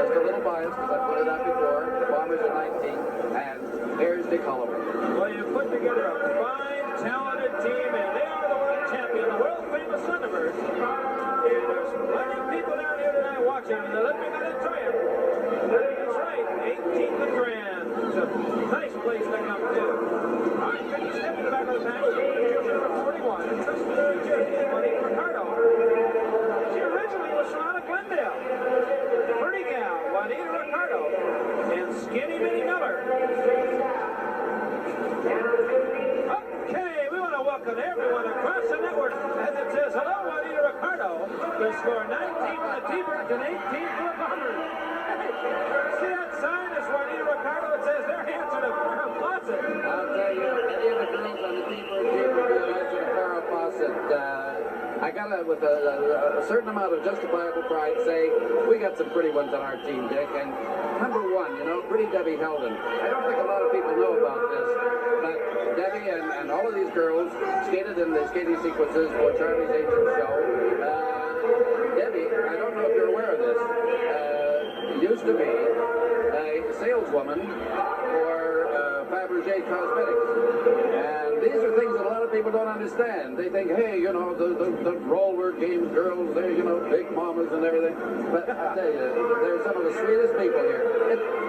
just a little biased because I put it out before. The Bombers are 19, and here's Dick Holloway. Well, you put together a fine, talented team, and they are the world champion, the world-famous Thunderbirds. And there's plenty of people down here tonight watching, and they're living and enjoying. That's right, 18th and Grand. It's a nice place to come to. All right, Vicky Step in the back of the pack. Number 41, and Tristan Jersey, Juanita Ricardo. She originally was from out of Glendale. Pretty gal, Juanita Ricardo, and Skinny Minnie Miller. Okay, we want to welcome everyone across the network as it says, hello, Juanita Ricardo. The score 19 for the T-Birds and 18 for the Bombers. Hey, see that sign? It's Juanita Ricardo. It says they're answering a Farrah Fawcett. I'll tell you, any of the girls on the T-Bird team will be answering a Farrah Fawcett. I gotta, with a certain amount of justifiable pride, say we got some pretty ones on our team, Dick. And number one, you know, pretty Debbie Helden. I don't think a lot of people know about this, but Debbie and all of these girls skated in the skating sequences for Charlie's Angels show. Debbie, I don't know if you're aware of this, used to be a saleswoman for Fabergé Cosmetics. And these are things that a lot of people don't understand. They think, hey, you know, the roller games girls, they're, you know, big mamas and everything. But I tell you, they're some of the sweetest people here.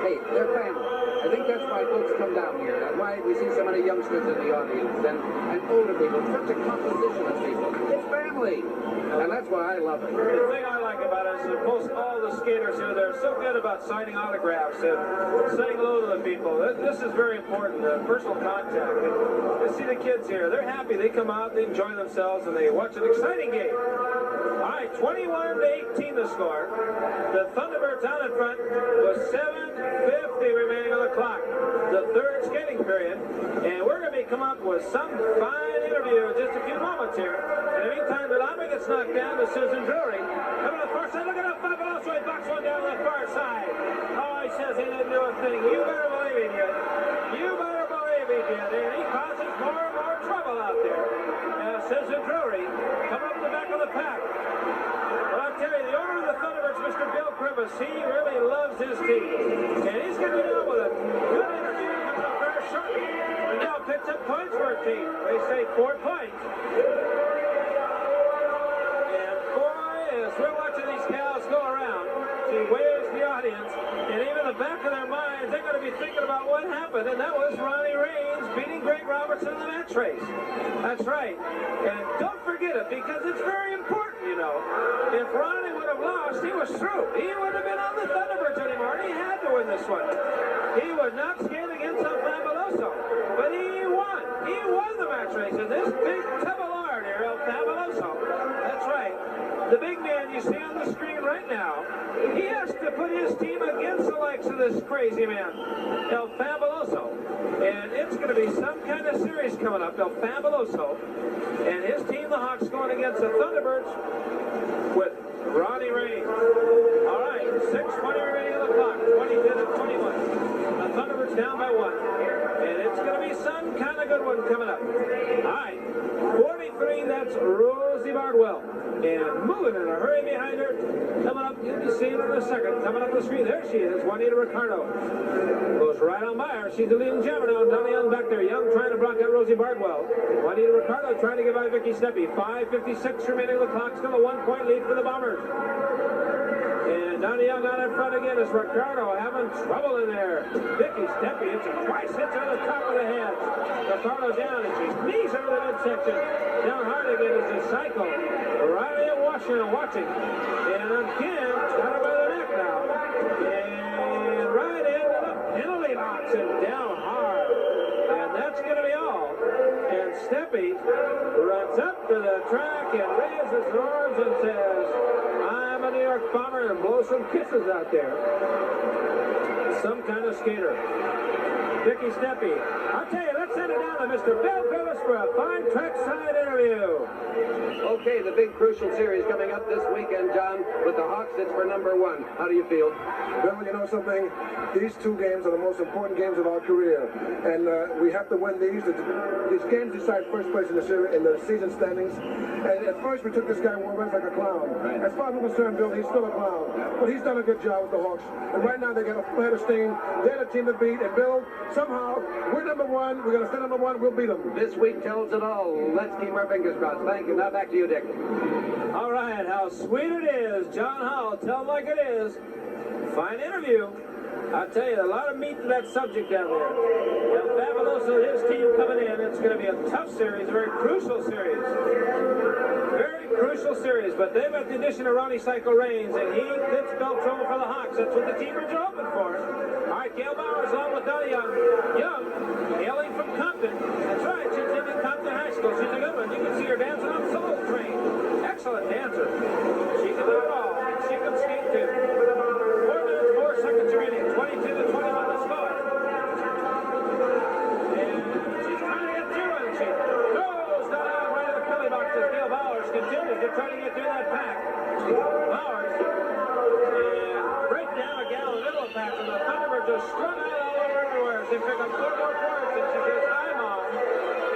Hey, they're family. I think that's why folks come down here, and why we see so many youngsters in the audience and older people. Such a composition of people. It's family. And that's why I love it. The thing I like about it is that most all the skaters here, they're so good about signing autographs and saying hello to the people. This is very important, personal contact. And you see the kids here, they're happy. They come out, they enjoy themselves, and they watch an exciting game. All right, 21-18 the score. The Thunderbirds out in front with 7:50 remaining on the clock. The third skating period. And we're going to be coming up with some fine interview in just a few moments here. In the meantime, the Lama gets knocked down to Susan Drury. Coming to the far side, look at that Fabuloso. He bucks one down the far side. Oh, he says he didn't do a thing. You better believe he did. You better believe he did. And he causes more and more trouble out there. Susan Drury coming up the back of the pack. Well, I'll tell you, the owner of the Thunderbirds, Mr. Bill Primus, he really loves his team. And he's going to be down with a good interview coming up very shortly. And now picks up points for a team. They say 4 points. And boy, as we're watching these cows go around, she waves the audience, and even in the back of their minds, they're going to be thinking about what happened, and that was Ronnie Raines beating Greg Robertson in the match race. That's right. And don't forget it, because it's very important, you know. If Ronnie would have lost, he was through. He wouldn't have been on the Thunderbirds anymore, and he had to win this one. He would not skate against El Fabuloso, but he won. He won the match race, and this big Tebelard here, El Fabuloso, that's right. The big man you see on the screen right now, he has to put his team against the likes of this crazy man, El Fabuloso. And it's going to be some kind of series coming up, El Fabuloso. And his team, the Hawks, going against the Thunderbirds with Ronnie Raines. All right, 6:20 remaining on the clock, 20-21. The Thunderbirds down by 1. And it's going to be some kind of good one coming up. All right, 43, that's Rosie Bardwell. And moving in a hurry behind her. Coming up, you'll be seeing her in a second. Coming up the screen, there she is, Juanita Ricardo. Goes right on by her. She's the leading jammer now. Donnie Young back there. Young trying to block out Rosie Bardwell. Juanita Ricardo trying to get by Vicky Steppe. 5:56 remaining on the clock. Still a 1-point lead for the Bombers. And Donnie Young out in front again as Ricardo having trouble in there. Vicky Steppe hits her twice, hits her on the top of the head. Ricardo down and she knees her to the midsection. Down hard again is the cycle. Riley and Washington watching. And on Kim, got her by the neck now. And right into the penalty box and down hard. And that's going to be all. And Steppe runs up to the track and raises her arms and says, I'm a New York Bomber, and blows some kisses out there. some kind of skater. Vicky Steppe. I'll tell you, let's send it down to Mr. Bill Gillis for a fine trackside interview. Okay, the big crucial series coming up this weekend, John, with the Hawks. It's for number one. How do you feel? Well, you know something? These two games are the most important games of our career, and we have to win these. These games decide first place in the series, in the season standings. And at first, we took this guy Warren like a clown. Right. As far as I'm concerned, Bill, he's still a clown, but he's done a good job with the Hawks. And right now, they got a head of steam. They're the team to beat. And Bill, somehow, we're number one. We're going to stay number one. We'll beat them. This week tells it all. Let's keep our fingers crossed. Thank you. Now back to you, Dick. All right, how sweet it is. John Hall, tell him like it is. Fine interview. I'll tell you, a lot of meat to that subject down there. And Fabuloso, his team coming in, it's going to be a tough series, a very crucial series. Very crucial series, but they've got the addition of Ronnie Cycle Reigns, and he fits spell trouble for the Hawks. That's what the teamers are hoping for. All right, Gail Bowers along with Donna Young. Young, hailing from Compton. That's right, she's in Compton High School. She's a good one. You can see her dancing on Soul Train. Excellent dancer. She can do it all. She can skate too. 4 minutes, 4 seconds remaining. 22 to 21 the score. And she's trying to get through it. She throws down right in the penalty box as Gail Bowers continues to try to get through that pack. Bowers. And break down a gal in the middle of the pack. And the Thunderbirds are strung out all over everywhere. They pick up 4 more points and she says, I'm on.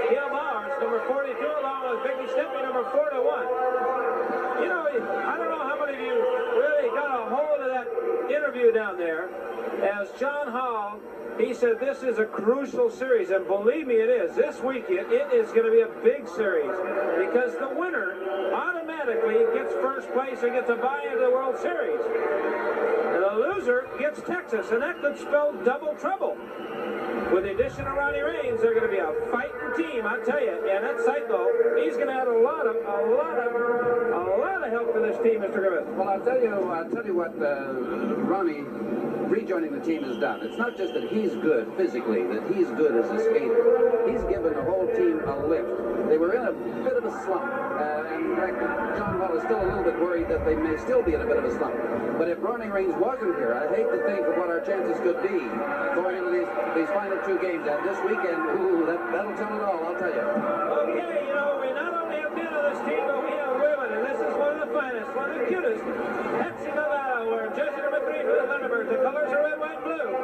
Gail Bowers, number 42, along with Vicky Steppe, number 4 to 1. You know, I don't know how many of you really got a hold of that interview down there. As John Hall, he said this is a crucial series, and believe me, it is. This weekend, it is going to be a big series because the winner automatically gets first place and gets a bye into the World Series. And the loser gets Texas, and that could spell double trouble. With the addition of Ronnie Reigns, they're going to be a fighting team, I tell you. And that Cycle, he's going to add a lot of help to this team, Mr. Griffith. Well, I'll tell you what Ronnie rejoining the team has done. It's not just that he's good physically, that he's good as a skater. He's given the whole team a lift. They were in a bit of a slump, and in fact, John Hall is still a little bit worried that they may still be in a bit of a slump. But if Ronnie Reigns wasn't here, I hate to think of what our chances could be going into these final 2 games. And this weekend, ooh, that'll tell it all, I'll tell you. Okay, you know, we not only have men on this team, but we have women, and this is one of the finest, one of the cutest. Patsy Novato wearing jersey number 3 for the Thunderbirds. The colors are red, white, and blue.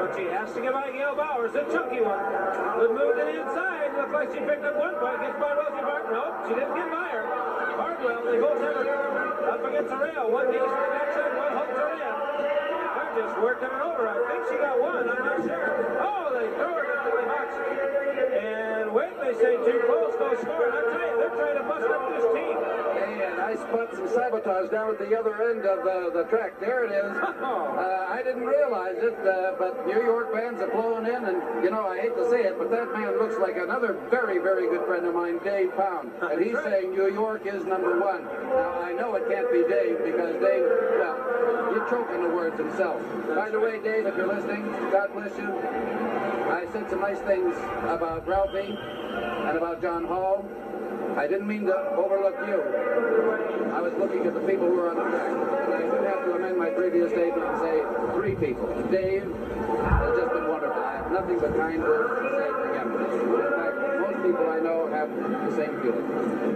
But she has to get by Gail Bowers, the chunky one. Would move to the inside. Looks like she picked up 1 point. Gets by Rosie Barton. Nope, she didn't get by her. Hardwell, they both have her up against the rail. One piece to the backside, one holds her in. They're just working her over. I think she got 1. I'm not sure. Oh, they throw her into the box. And wait, they say too close, no score. And I tell you, they're trying to bust up this team. And I spot some sabotage down at the other end of the track. There it is. I didn't realize it, but New York fans have flown in, and, you know, I hate to say it, but that man looks like another very, very good friend of mine, Dave Pound. And he's saying New York is number 1. Now, I know it can't be Dave, because Dave, well, you're choking the words himself. By the way, Dave, if you're listening, God bless you. I said some nice things about Ralphie and about John Hall. I didn't mean to overlook you. I was looking at the people who were on the track. And I do have to amend my previous statement and say 3 people. Dave has just been wonderful. I have nothing but kind words to say for him. In fact, most people I know have the same feeling.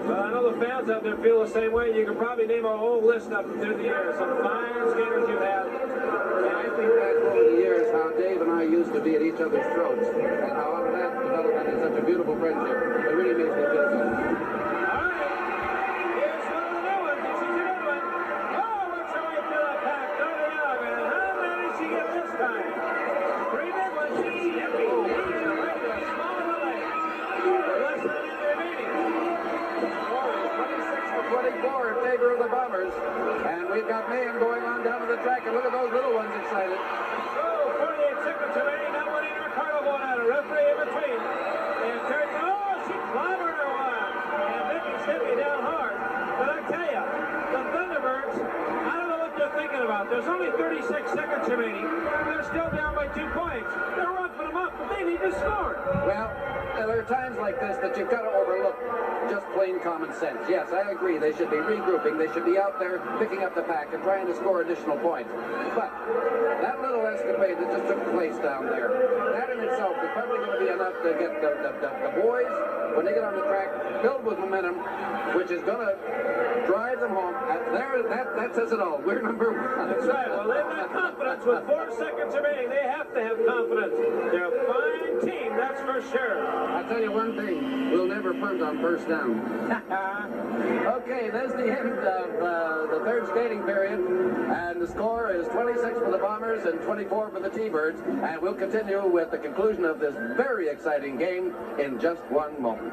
Well, I know the fans out there feel the same way. You can probably name a whole list up through the years. Some fine skaters you've had. And I think back over the years how Dave and I used to be at each other's throats, and how out of that developed into such a beautiful friendship. It really makes me feel good. And we've got mayhem going on down to the track, and look at those little ones excited. Oh, 48 seconds remaining. That one in Ricardo going at a referee in between. And Terry, oh, she clobbered her one. And Vicky Steppe down hard. But I tell you, the Thunderbirds, I don't know what they're thinking about. There's only 36 seconds remaining. They're still down by 2 points. They're roughing them up, but they need to score. Well, there are times like this that you've got to overlook just plain common sense. Yes, I agree. They should be regrouping. They should be out there picking up the pack and trying to score additional points. But that little escapade parade that just took place down there. That in itself is probably going to be enough to get the boys, when they get on the track, filled with momentum, which is going to drive them home. That says it all. We're number one. That's right. Well, they've got confidence. With 4 seconds remaining, they have to have confidence. They're a fine team, that's for sure. I'll tell you one thing. We'll never punt on first down. Okay, that's the end of the third skating period. And the score is 26 for the Bombers and 24 for the T-Birds. And we'll continue with the conclusion of this very exciting game in just one moment.